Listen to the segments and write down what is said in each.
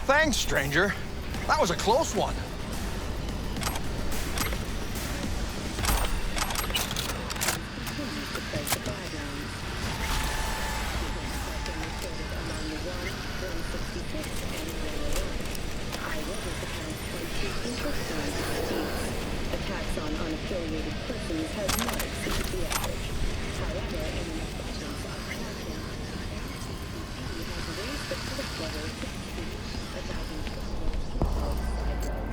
Thanks, stranger. That was a close one. Attacks on unaffiliated persons has not exceeded the average. However, any questions are happening. Has raised the threat level 6 feet, 1,000 kilometers outside roads.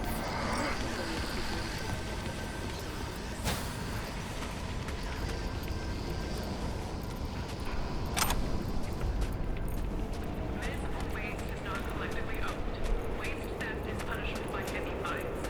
Municipal waste is not collectively owned. Waste theft is punishable by heavy fines.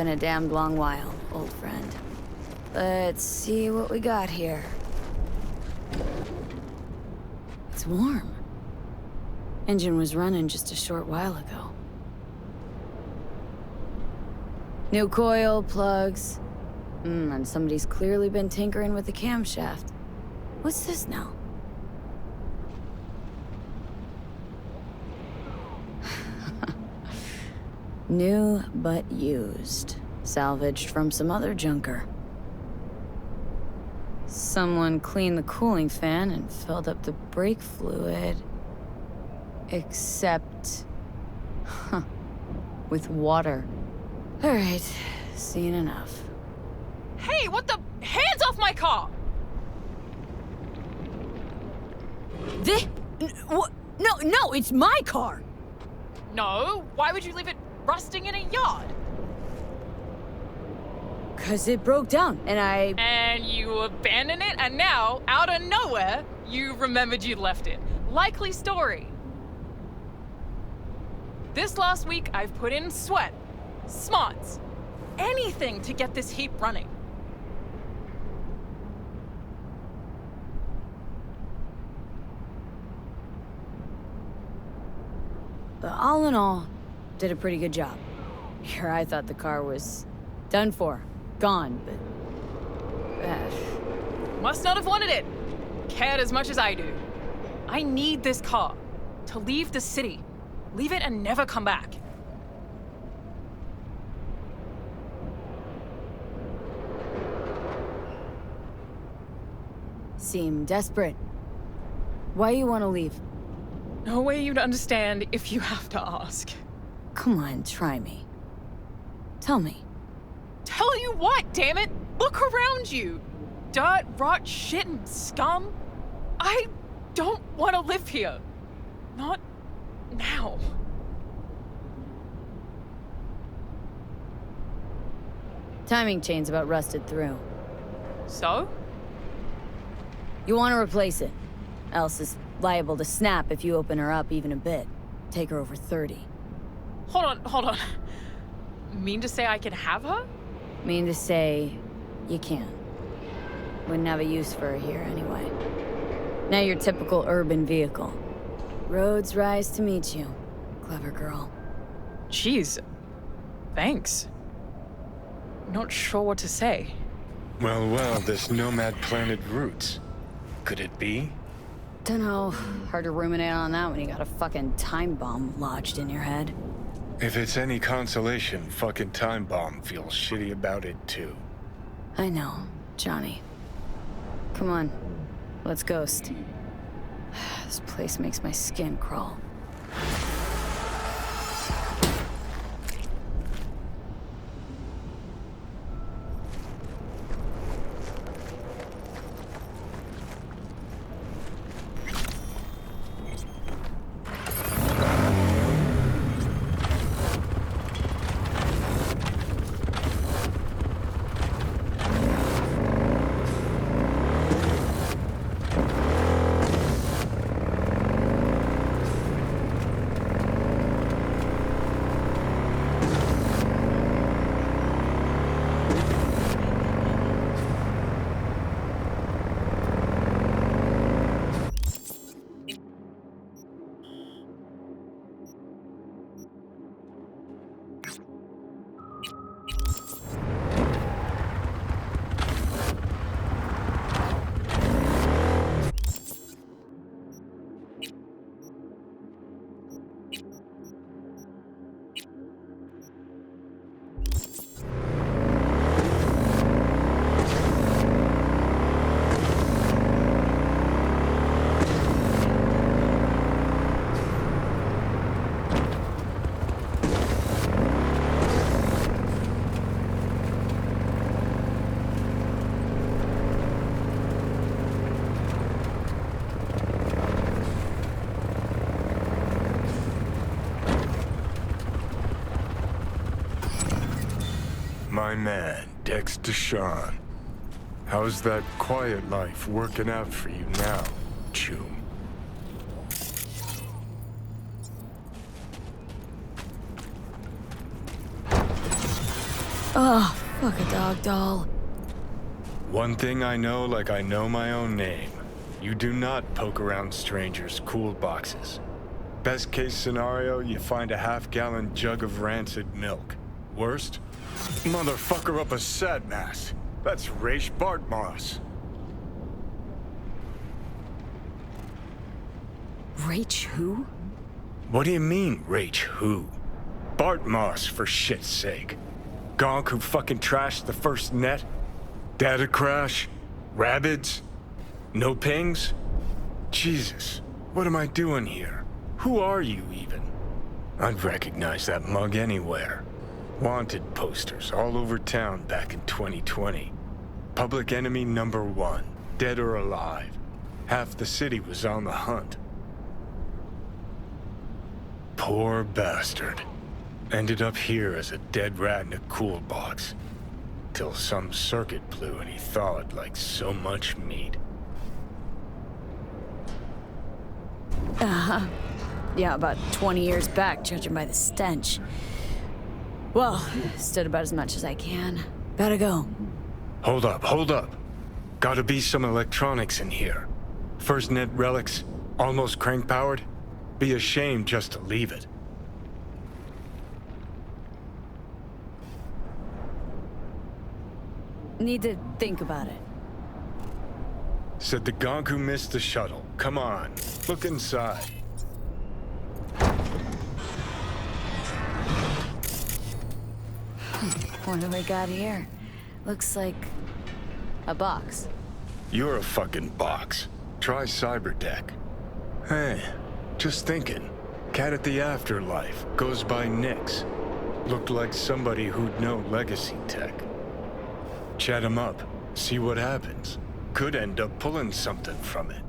Been a damned long while, old friend. Let's see what we got here. It's warm. Engine was running just a short while ago. New coil, plugs. And somebody's clearly been tinkering with the camshaft. What's this now? New but used. Salvaged from some other junker. Someone cleaned the cooling fan and filled up the brake fluid. Except... with water. Alright, seen enough. Hey, what the? Hands off my car! No, it's my car! No, why would you leave it rusting in a yard? 'Cause it broke down, and I... And you abandoned it, and now, out of nowhere, you remembered you'd left it. Likely story. This last week, I've put in sweat, smarts, anything to get this heap running. But all in all, did a pretty good job. Here I thought the car was done for, gone, but... Must not have wanted it. Cared as much as I do. I need this car to leave the city. Leave it and never come back. Seem desperate. Why you want to leave? No way you'd understand if you have to ask. Come on, try me. Tell me. Tell you what, damn it! Look around you! Dirt, rot, shit, and scum? I don't want to live here. Not now. Timing chain's about rusted through. So? You want to replace it. Else is liable to snap if you open her up even a bit. Take her over 30. Hold on. Mean to say I can have her? Mean to say, you can. Wouldn't have a use for her here anyway. Now your typical urban vehicle. Roads rise to meet you. Clever girl. Jeez. Thanks. Not sure what to say. Well, this Nomad planet roots. Could it be? Dunno. Hard to ruminate on that when you got a fucking time bomb lodged in your head. If it's any consolation, fucking Time Bomb feels shitty about it too. I know, Johnny. Come on. Let's ghost. This place makes my skin crawl. My man, Dexter Shawn. How's that quiet life working out for you now, Chum? Oh, fuck a dog doll. One thing I know like I know my own name. You do not poke around strangers' cool boxes. Best case scenario, you find a half-gallon jug of rancid milk. Worst? Motherfucker up a sat mass. That's Raish Bartmoss. Rach who? What do you mean, Rach who? Bartmoss, for shit's sake. Gonk who fucking trashed the first net? Data crash? Rabbids? No pings? Jesus, what am I doing here? Who are you, even? I'd recognize that mug anywhere. Wanted posters all over town back in 2020. Public enemy #1, dead or alive. Half the city was on the hunt. Poor bastard. Ended up here as a dead rat in a cool box. Till some circuit blew and he thawed like so much meat. Yeah, about 20 years back, judging by the stench. Well, stood about as much as I can. Gotta go. Hold up. Gotta be some electronics in here. First net relics, almost crank-powered. Be a shame just to leave it. Need to think about it. Said the gonk who missed the shuttle. Come on, look inside. What do we got here? Looks like a box. You're a fucking box. Try Cyberdeck. Hey, just thinking. Cat at the Afterlife goes by Nix. Looked like somebody who'd know legacy tech. Chat him up, see what happens. Could end up pulling something from it.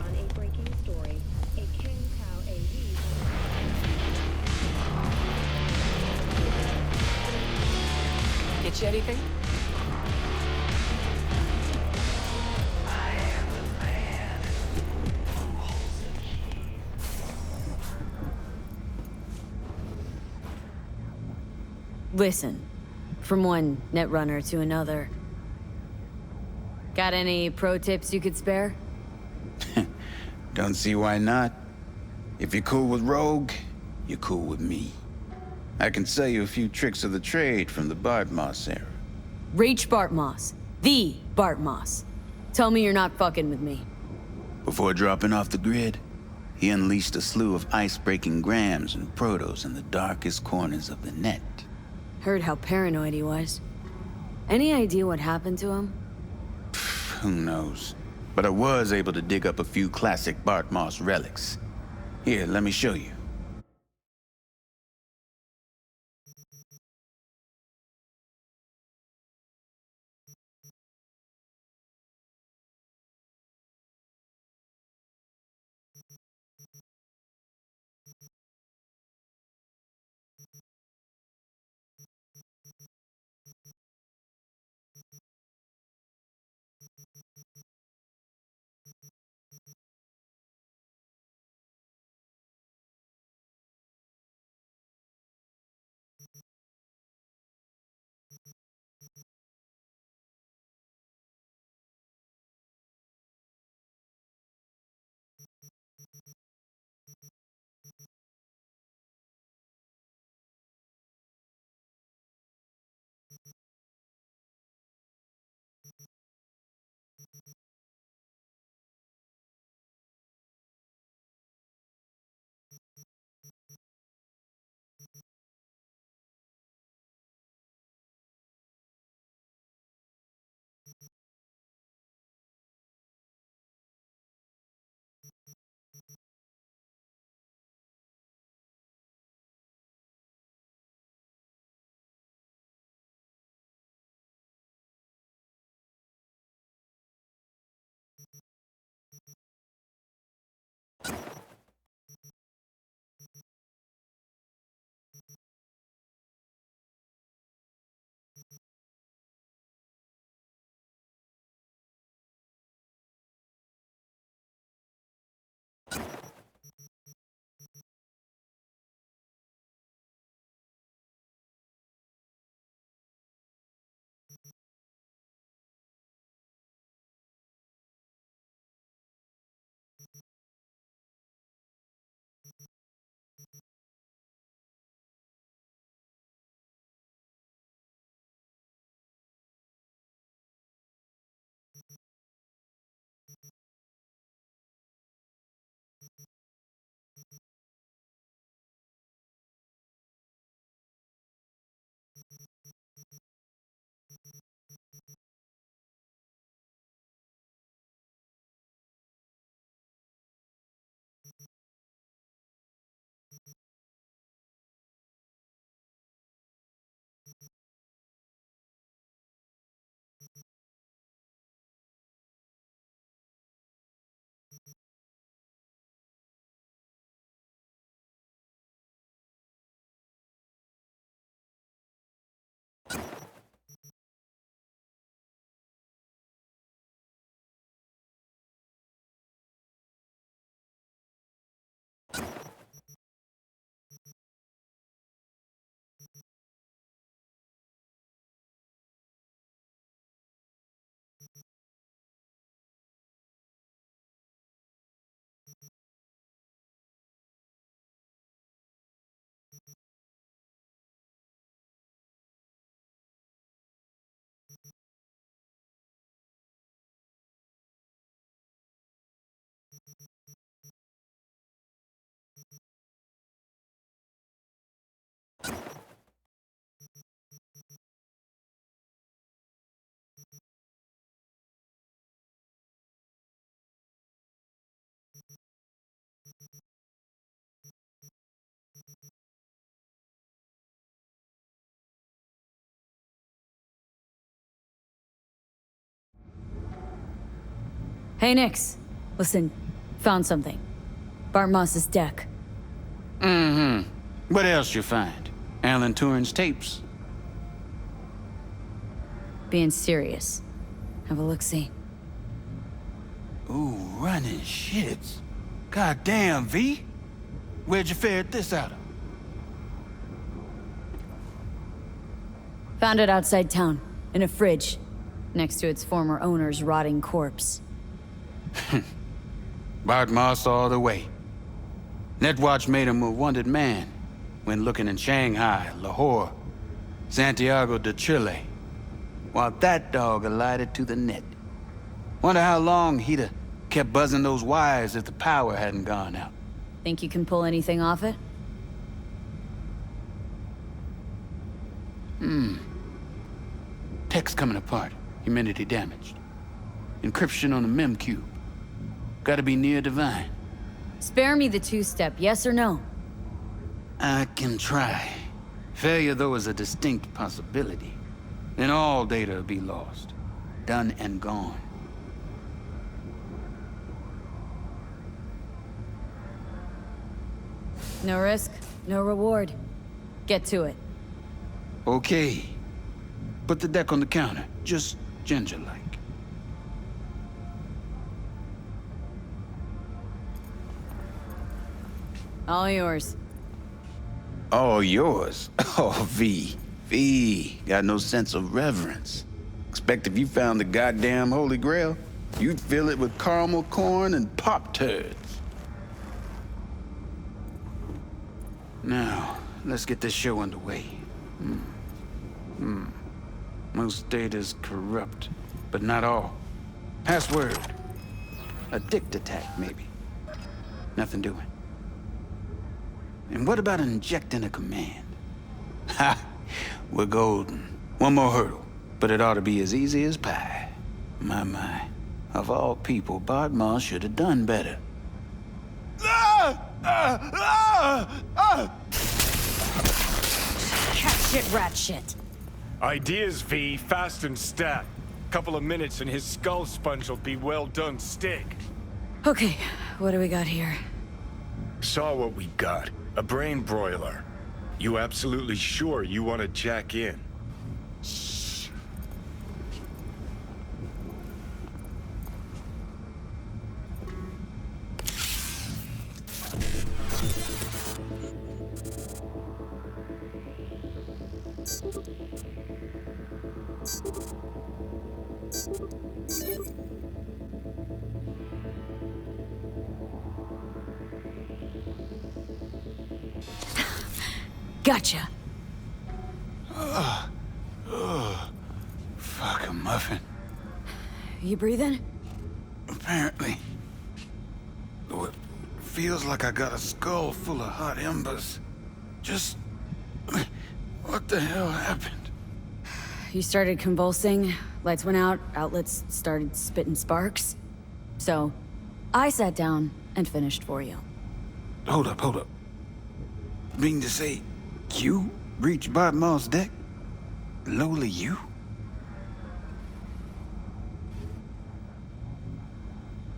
On a breaking story, a Kangtao AV. Get you anything? Listen, from one netrunner to another. Got any pro tips you could spare? Don't see why not. If you're cool with Rogue, you're cool with me. I can sell you a few tricks of the trade from the Bartmoss era. Rach Bartmoss. The Bartmoss. Tell me you're not fucking with me. Before dropping off the grid, he unleashed a slew of ice-breaking grams and protos in the darkest corners of the net. Heard how paranoid he was. Any idea what happened to him? Who knows? But I was able to dig up a few classic Bartmoss relics. Here, let me show you. Hey, Nix. Listen, found something. Bart Moss's deck. Mm-hmm. What else you find? Alan Turing's tapes? Being serious. Have a look-see. Ooh, running shits. Goddamn, V. Where'd you ferret this out of? Found it outside town, in a fridge, next to its former owner's rotting corpse. Bart Moss all the way. Netwatch made him a wanted man when looking in Shanghai, Lahore, Santiago de Chile, while that dog alighted to the net. Wonder how long he'd have kept buzzing those wires if the power hadn't gone out. Think you can pull anything off it? Text coming apart, humidity damaged. Encryption on the mem cube. Gotta be near divine. Spare me the two-step, yes or no? I can try. Failure, though, is a distinct possibility. Then all data will be lost. Done and gone. No risk, no reward. Get to it. Okay. Put the deck on the counter, just ginger-like. All yours. All yours? Oh, V. V. Got no sense of reverence. Expect if you found the goddamn Holy Grail, you'd fill it with caramel corn and Pop-Tarts. Now, let's get this show underway. Most data's corrupt, but not all. Password. A dict attack, maybe. Nothing doing. And what about injecting a command? Ha! We're golden. One more hurdle, but it ought to be as easy as pie. My. Of all people, Bart Moss should have done better. Cat shit, rat shit. Ideas, V, fast and stat. Couple of minutes and his skull sponge will be well done steak. Okay, what do we got here? Saw what we got. A brain broiler. You absolutely sure you want to jack in? Gotcha. Fuck a muffin. You breathing? Apparently. Though it feels like I got a skull full of hot embers. Just... what the hell happened? You started convulsing, lights went out, outlets started spitting sparks. So, I sat down and finished for you. Hold up. Mean to say, you reached Bart Moss' deck? Lowly you?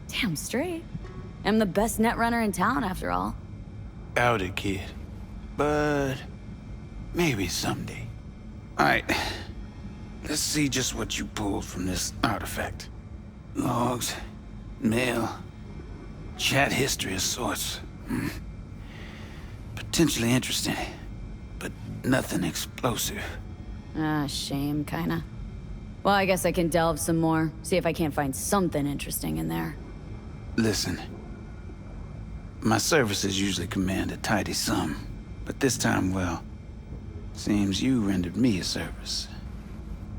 Damn straight. I'm the best netrunner in town, after all. Doubt it, kid. But... maybe someday. Alright. Let's see just what you pulled from this artifact. Logs, mail, chat history of sorts. Potentially interesting, but nothing explosive. Ah, shame, kinda. Well, I guess I can delve some more, see if I can't find something interesting in there. Listen, my services usually command a tidy sum, but this time, well, seems you rendered me a service.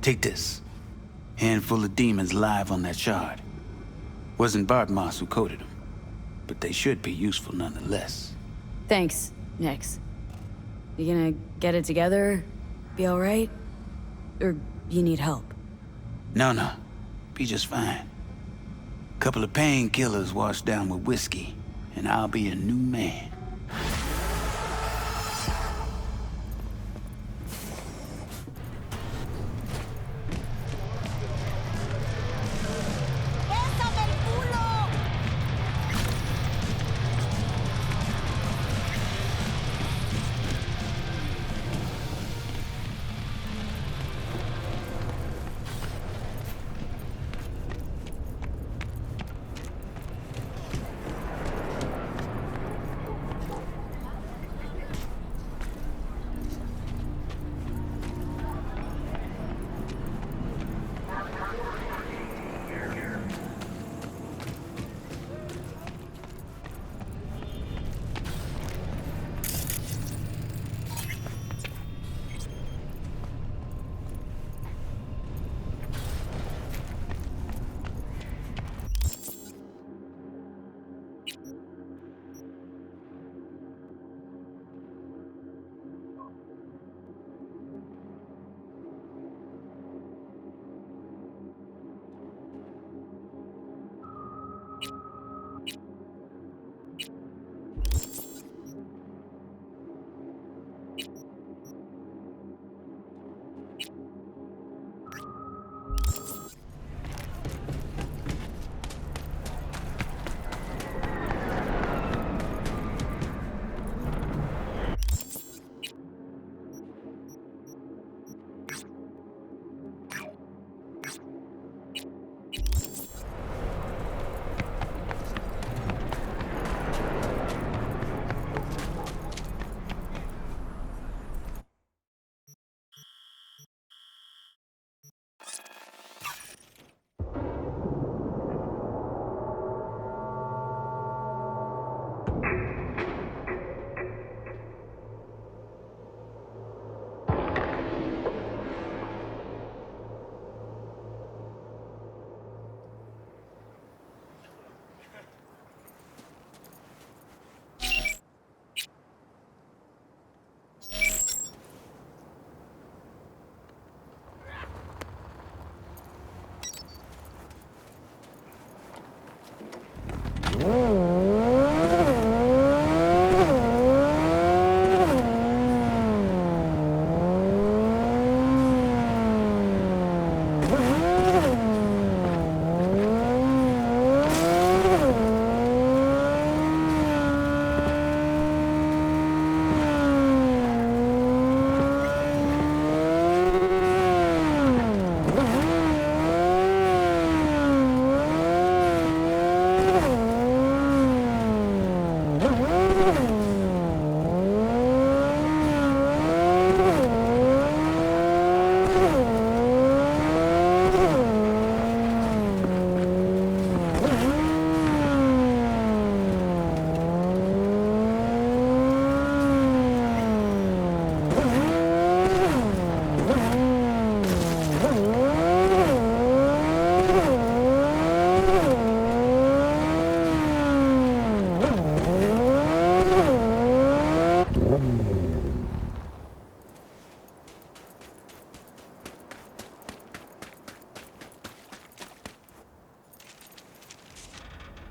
Take this. Handful of demons live on that shard. Wasn't Bart Moss who coded them, but they should be useful nonetheless. Thanks, Nix. You gonna get it together? Be alright? Or you need help? No. Be just fine. Couple of painkillers washed down with whiskey, and I'll be a new man. ¡Bésame el culo!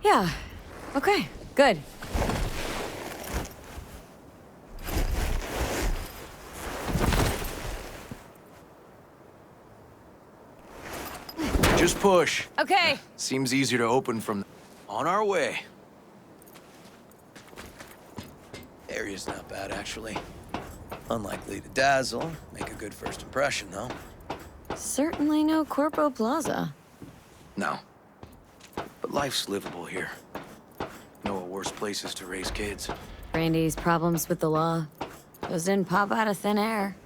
Yeah. Okay, good. Just push. Okay. Seems easier to open from... On our way. Area's not bad, actually. Unlikely to dazzle. Make a good first impression, though. Certainly no Corpo Plaza. No. But life's livable here. Know of worse places to raise kids. Randy's problems with the law. Those didn't pop out of thin air.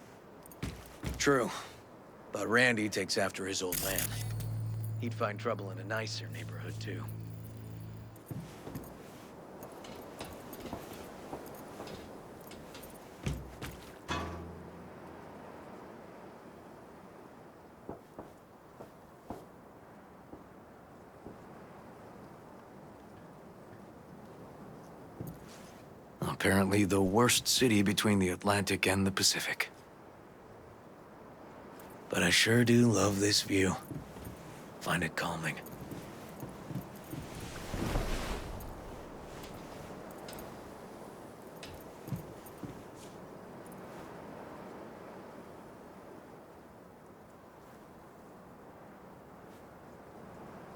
True. But Randy takes after his old man. He'd find trouble in a nicer neighborhood, too. Apparently the worst city between the Atlantic and the Pacific. But I sure do love this view. Find it calming.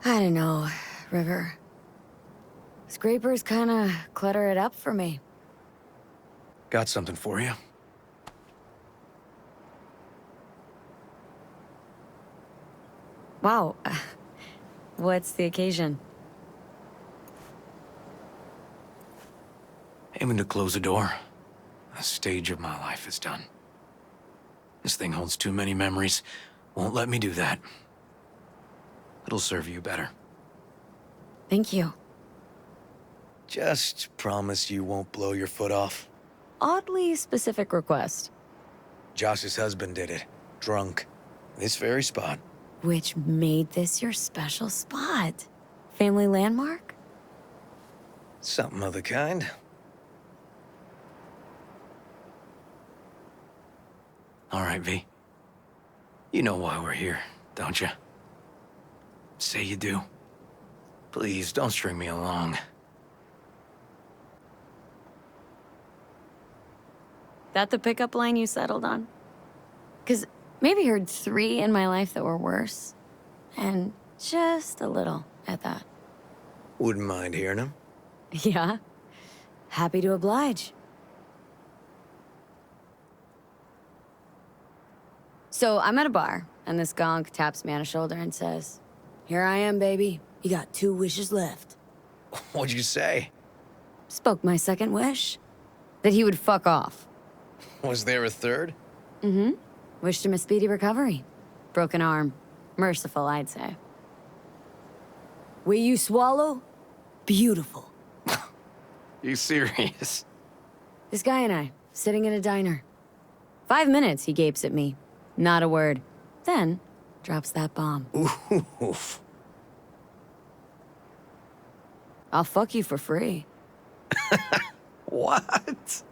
I don't know, River. Scrapers kinda clutter it up for me. Got something for you. Wow. What's the occasion? Aiming to close the door. A stage of my life is done. This thing holds too many memories. Won't let me do that. It'll serve you better. Thank you. Just promise you won't blow your foot off. Oddly specific request. Josh's husband did it. Drunk. This very spot. Which made this your special spot? Family landmark? Something of the kind. All right, V. You know why we're here, don't you? Say you do. Please, don't string me along. That the pickup line you settled on? 'Cause maybe heard 3 in my life that were worse. And just a little at that. Wouldn't mind hearing him. Yeah. Happy to oblige. So I'm at a bar, and this gonk taps me on the shoulder and says, "Here I am, baby. You got 2 wishes left." What'd you say? Spoke my second wish. That he would fuck off. Was there a third? Mm-hmm. Wished him a speedy recovery. Broken arm. Merciful, I'd say. Will you swallow? Beautiful. You serious? This guy and I, sitting in a diner. 5 minutes, he gapes at me. Not a word. Then, drops that bomb. Oof. I'll fuck you for free. What?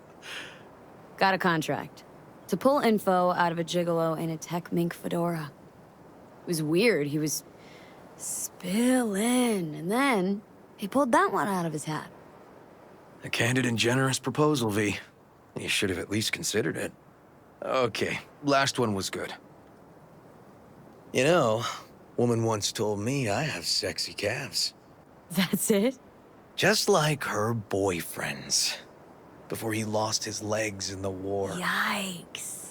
Got a contract. To pull info out of a gigolo in a tech mink fedora. It was weird, he was spilling, and then he pulled that one out of his hat. A candid and generous proposal, V. You should have at least considered it. Okay, last one was good. You know, woman once told me I have sexy calves. That's it? Just like her boyfriend's. Before he lost his legs in the war. Yikes.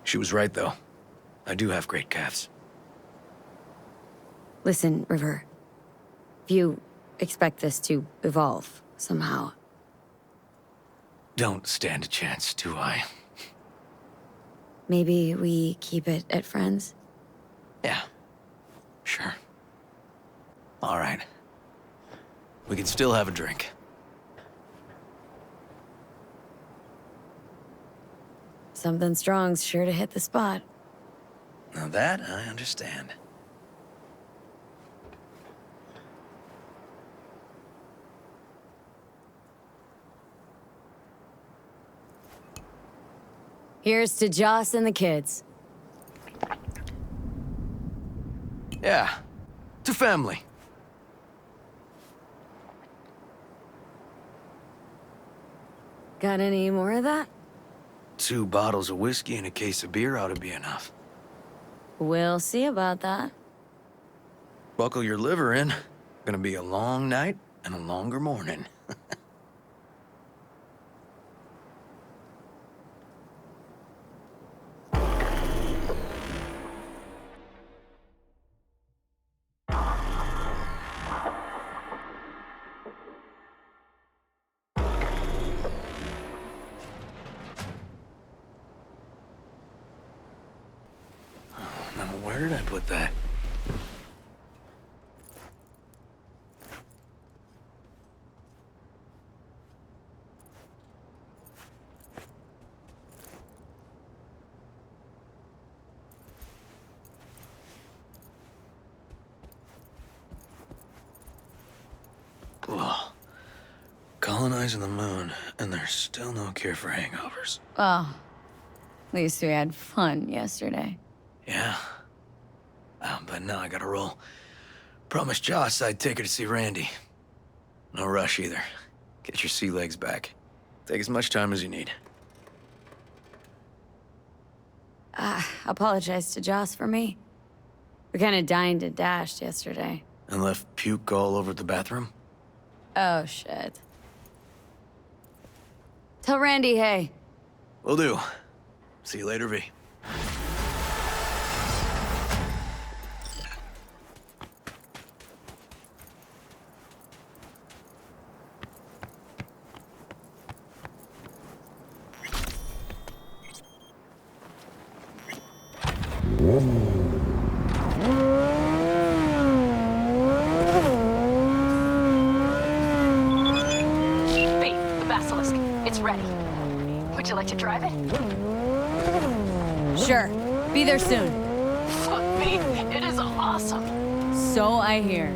She was right, though. I do have great calves. Listen, River. If you expect this to evolve somehow. Don't stand a chance, do I? Maybe we keep it at friends? Yeah, sure. All right. We can still have a drink. Something strong's sure to hit the spot. Now that I understand. Here's to Joss and the kids. Yeah, to family. Got any more of that? 2 bottles of whiskey and a case of beer ought to be enough. We'll see about that. Buckle your liver in. Gonna be a long night and a longer morning. Now, where did I put that? Ugh. Colonizing the moon, and there's still no cure for hangovers. Oh, at least we had fun yesterday. Yeah. But now I gotta roll. Promised Joss I'd take her to see Randy. No rush either. Get your sea legs back. Take as much time as you need. Apologize to Joss for me. We kinda dined and dashed yesterday. And left puke all over the bathroom? Oh, shit. Tell Randy, hey. Will do. See you later, V. Wait, the basilisk. It's ready. Would you like to drive it? Sure. Be there soon. Fuck me. It is awesome. So I hear.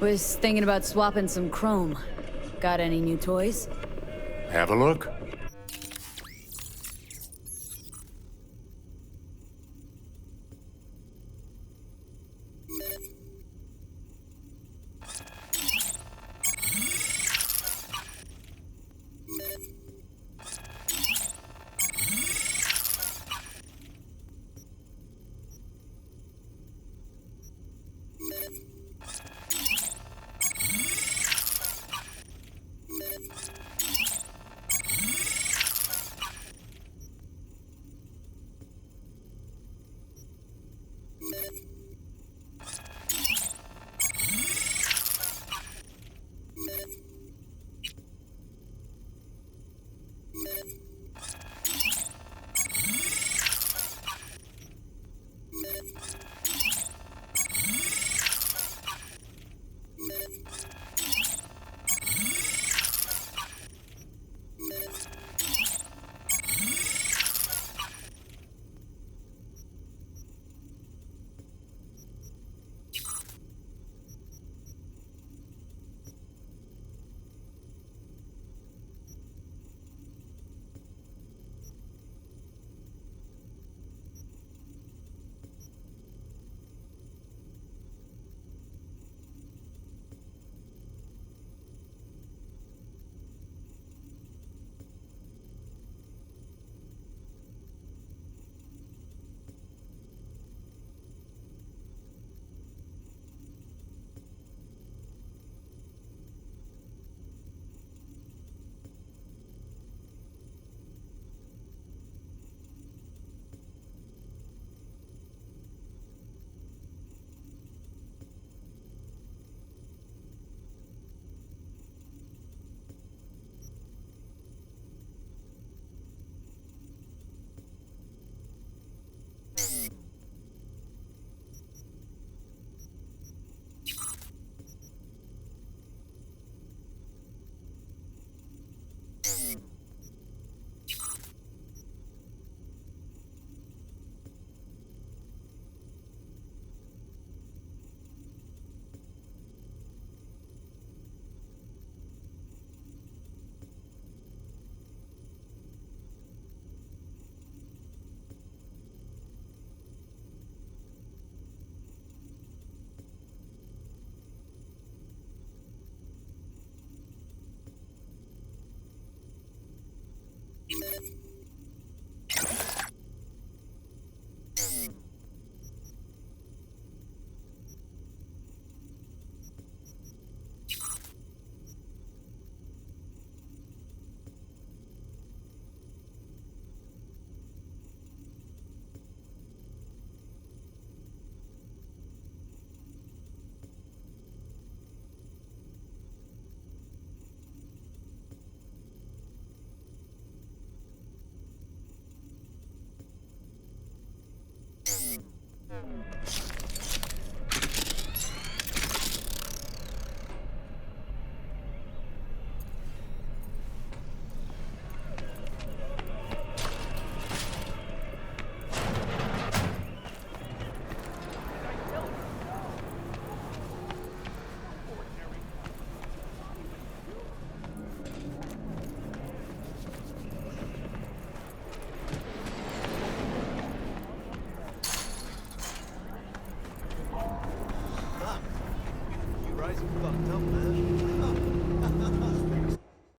Was thinking about swapping some chrome. Got any new toys? Have a look.